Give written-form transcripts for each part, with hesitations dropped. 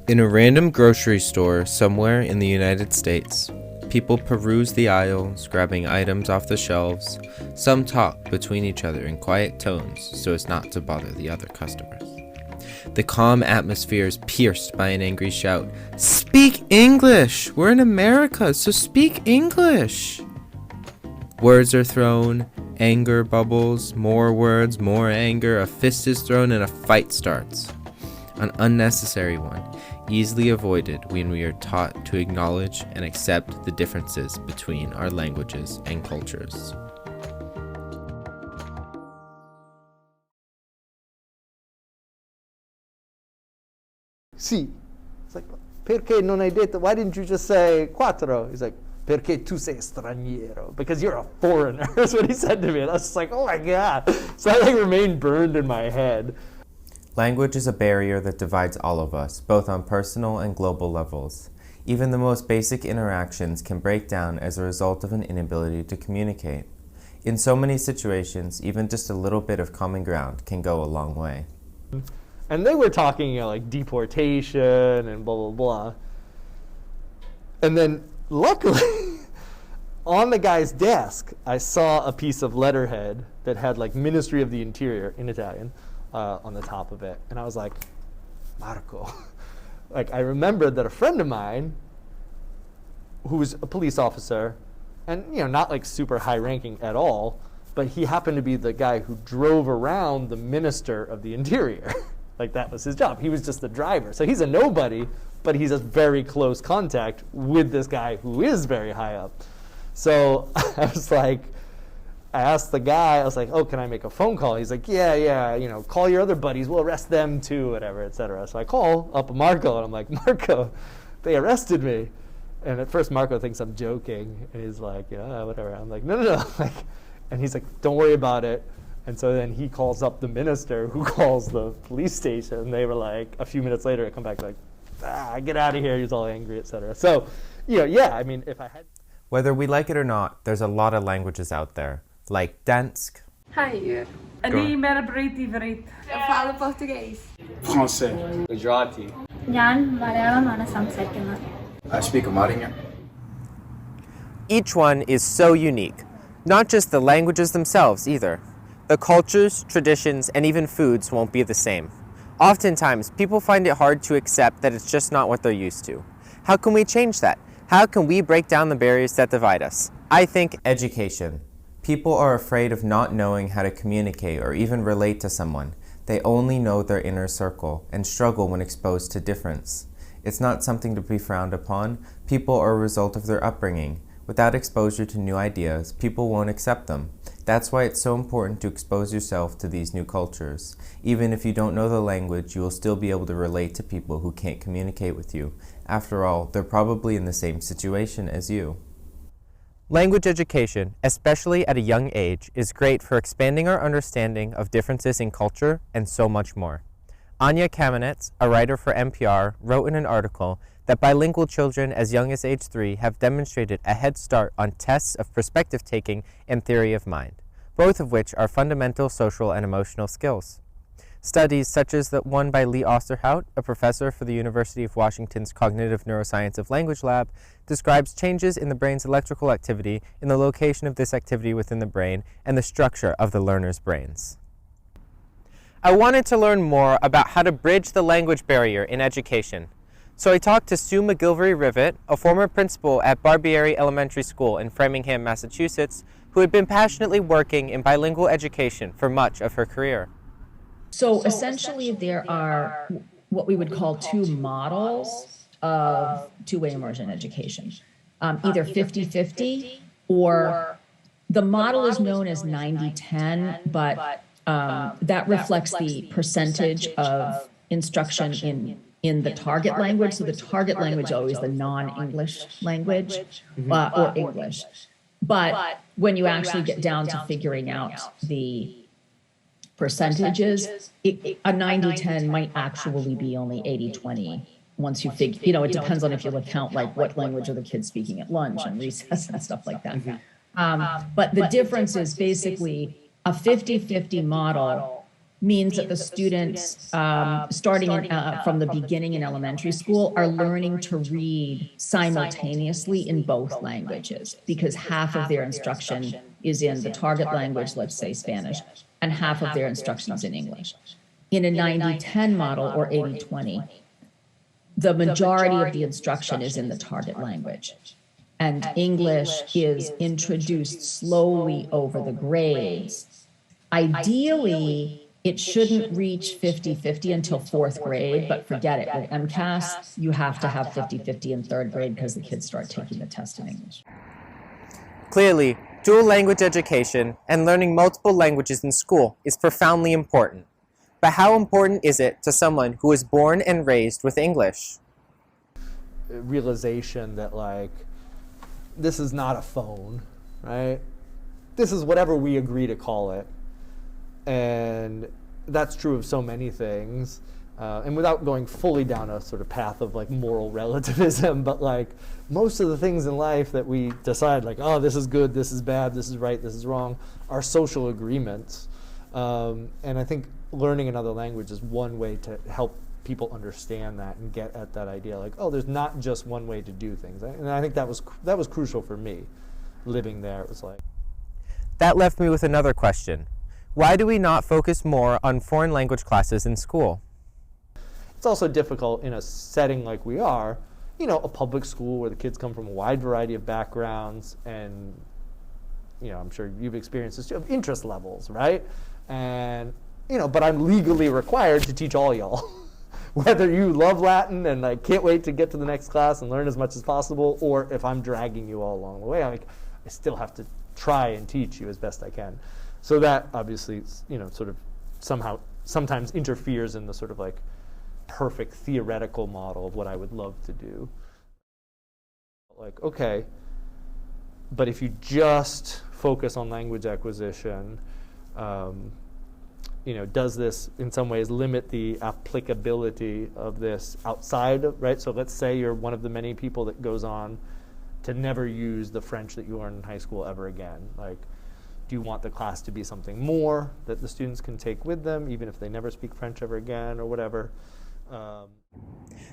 In a random grocery store somewhere in the United States, people peruse the aisles, grabbing items off the shelves. Some talk between each other in quiet tones so as not to bother the other customers. The calm atmosphere is pierced by an angry shout. "Speak English! We're in America, so speak English!" Words are thrown, anger bubbles, more words, more anger, a fist is thrown, and a fight starts. An unnecessary one, easily avoided when we are taught to acknowledge and accept the differences between our languages and cultures. Sì. It's like, perché non hai detto, why didn't you just say quattro? He's like, perché tu sei straniero, because you're a foreigner. That's what he said to me. And I was just like, oh my God. So that remained burned in my head. Language is a barrier that divides all of us, both on personal and global levels. Even the most basic interactions can break down as a result of an inability to communicate. In so many situations, even just a little bit of common ground can go a long way. And they were talking, like deportation and blah, blah, blah. And then, luckily, on the guy's desk, I saw a piece of letterhead that had like Ministry of the Interior in Italian on the top of it. And I was like, Marco. Like, I remembered that a friend of mine who was a police officer, and not like super high ranking at all, but he happened to be the guy who drove around the Minister of the Interior. Like, that was his job. He was just the driver. So he's a nobody, but he's a very close contact with this guy who is very high up. So I was like, I asked the guy, I was like, oh, can I make a phone call? He's like, yeah, call your other buddies. We'll arrest them too, whatever, et cetera. So I call up Marco, and I'm like, Marco, they arrested me. And at first Marco thinks I'm joking. And he's like, yeah, whatever. I'm like, no. And he's like, don't worry about it. And so then he calls up the minister, who calls the police station. And they were like, a few minutes later, I come back like, get out of here. He's all angry, et cetera. So, I mean, if I had... Whether we like it or not, there's a lot of languages out there, like Dansk. Hi. Ani merbreed ivrit. Jag falo português. Français. Gujarati. ഞാൻ മലയാളമാണ് സംസാരിക്കുന്നത്. I speak Amharic. Each one is so unique. Not just the languages themselves either. The cultures, traditions, and even foods won't be the same. Oftentimes, people find it hard to accept that it's just not what they're used to. How can we change that? How can we break down the barriers that divide us? I think education. People are afraid of not knowing how to communicate or even relate to someone. They only know their inner circle and struggle when exposed to difference. It's not something to be frowned upon. People are a result of their upbringing. Without exposure to new ideas, people won't accept them. That's why it's so important to expose yourself to these new cultures. Even if you don't know the language, you will still be able to relate to people who can't communicate with you. After all, they're probably in the same situation as you. Language education, especially at a young age, is great for expanding our understanding of differences in culture and so much more. Anya Kamenetz, a writer for NPR, wrote in an article that bilingual children as young as age 3 have demonstrated a head start on tests of perspective taking and theory of mind, both of which are fundamental social and emotional skills. Studies such as the one by Lee Osterhout, a professor for the University of Washington's Cognitive Neuroscience of Language Lab, describes changes in the brain's electrical activity in the location of this activity within the brain and the structure of the learner's brains. I wanted to learn more about how to bridge the language barrier in education. So I talked to Sue McGilvery-Rivet, a former principal at Barbieri Elementary School in Framingham, Massachusetts, who had been passionately working in bilingual education for much of her career. So essentially there are what we would call two models of two-way immersion education, either 50-50 or the model is known as 90-10, but that reflects the percentage of instruction in the target language. So the target language is always the non-English language or English. But when you actually get down to figuring out the percentages, a 90-10 might actually be only 80-20 once you figure, it depends on if you'll count like what language are the kids speaking at lunch and recess and stuff like that. But the difference is basically a 50-50 model means that the students, starting from the beginning in elementary school, are learning to read simultaneously in both languages, because half of their instruction is in the target language, let's say Spanish, and half of their instruction is in English. In a 90-10 model or 80-20, the majority of the instruction is in the target language, and English is introduced slowly over the grades. Ideally, it shouldn't reach 50-50 until 4th grade, but forget it. With MCAS, you have to have 50-50 in 3rd grade because the kids start taking the test in English. Clearly, dual language education and learning multiple languages in school is profoundly important. But how important is it to someone who was born and raised with English? Realization that, like, this is not a phone, right? This is whatever we agree to call it. And that's true of so many things. And without going fully down a sort of path of like moral relativism, but like most of the things in life that we decide like, oh, this is good, this is bad, this is right, this is wrong, are social agreements. And I think learning another language is one way to help people understand that and get at that idea like, oh, there's not just one way to do things. And I think that was crucial for me living there. It was like. That left me with another question. Why do we not focus more on foreign language classes in school? It's also difficult in a setting like we are, a public school where the kids come from a wide variety of backgrounds, and I'm sure you've experienced this too, of interest levels, right? And but I'm legally required to teach all y'all. Whether you love Latin and I can't wait to get to the next class and learn as much as possible, or if I'm dragging you all along the way, I still have to try and teach you as best I can. So that obviously, sort of sometimes interferes in the sort of like perfect theoretical model of what I would love to do. Like, okay, but if you just focus on language acquisition, does this in some ways limit the applicability of this outside of, right? So let's say you're one of the many people that goes on to never use the French that you learned in high school ever again. Like, do you want the class to be something more that the students can take with them, even if they never speak French ever again or whatever?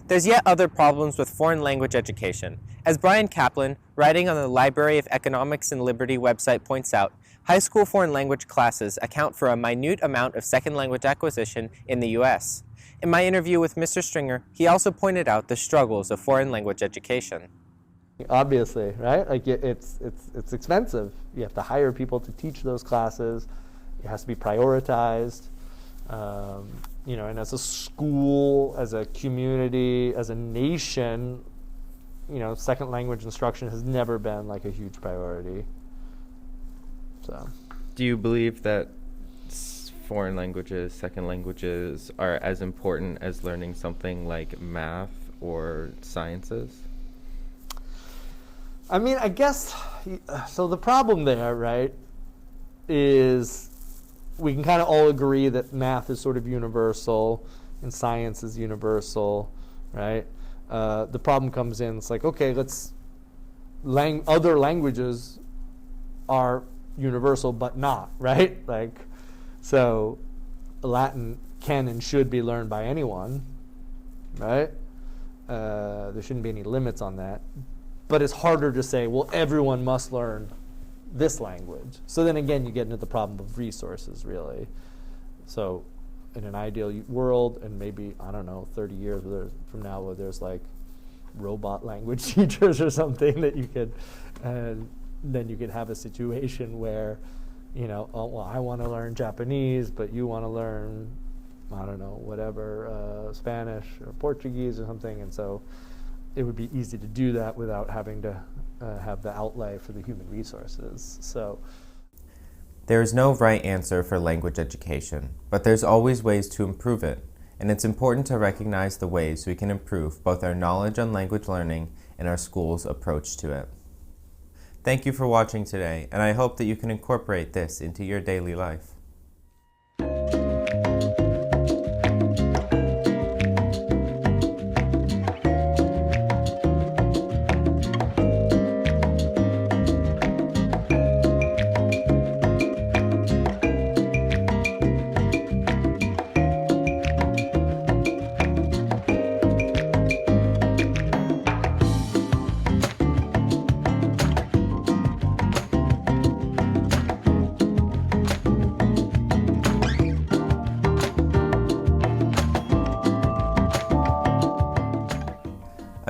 There's yet other problems with foreign language education. As Brian Kaplan, writing on the Library of Economics and Liberty website points out, high school foreign language classes account for a minute amount of second language acquisition in the U.S. In my interview with Mr. Stringer, he also pointed out the struggles of foreign language education. Obviously, right? Like it's expensive. You have to hire people to teach those classes. It has to be prioritized. And as a school, as a community, as a nation, second language instruction has never been like a huge priority. So, do you believe that foreign languages, second languages, are as important as learning something like math or sciences? I mean, I guess, so the problem there, right, is we can kind of all agree that math is sort of universal and science is universal, right? The problem comes in, it's like, okay, other languages are universal but not, right? Like, so Latin can and should be learned by anyone, right? There shouldn't be any limits on that. But it's harder to say, well, everyone must learn this language. So then again, you get into the problem of resources, really. So in an ideal world, and maybe, 30 years from now, where there's like robot language teachers or something that you could, and then you could have a situation where, oh, well, I want to learn Japanese, but you want to learn, Spanish or Portuguese or something. And so it would be easy to do that without having to have the outlay for the human resources. So There is no right answer for language education, but there's always ways to improve it, and it's important to recognize the ways we can improve both our knowledge on language learning and our school's approach to it. Thank you for watching today, and I hope that you can incorporate this into your daily life.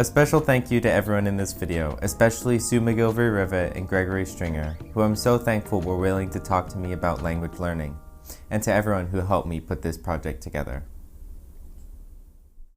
A special thank you to everyone in this video, especially Sue McGilvery-Rivet and Gregory Stringer, who I'm so thankful were willing to talk to me about language learning, and to everyone who helped me put this project together.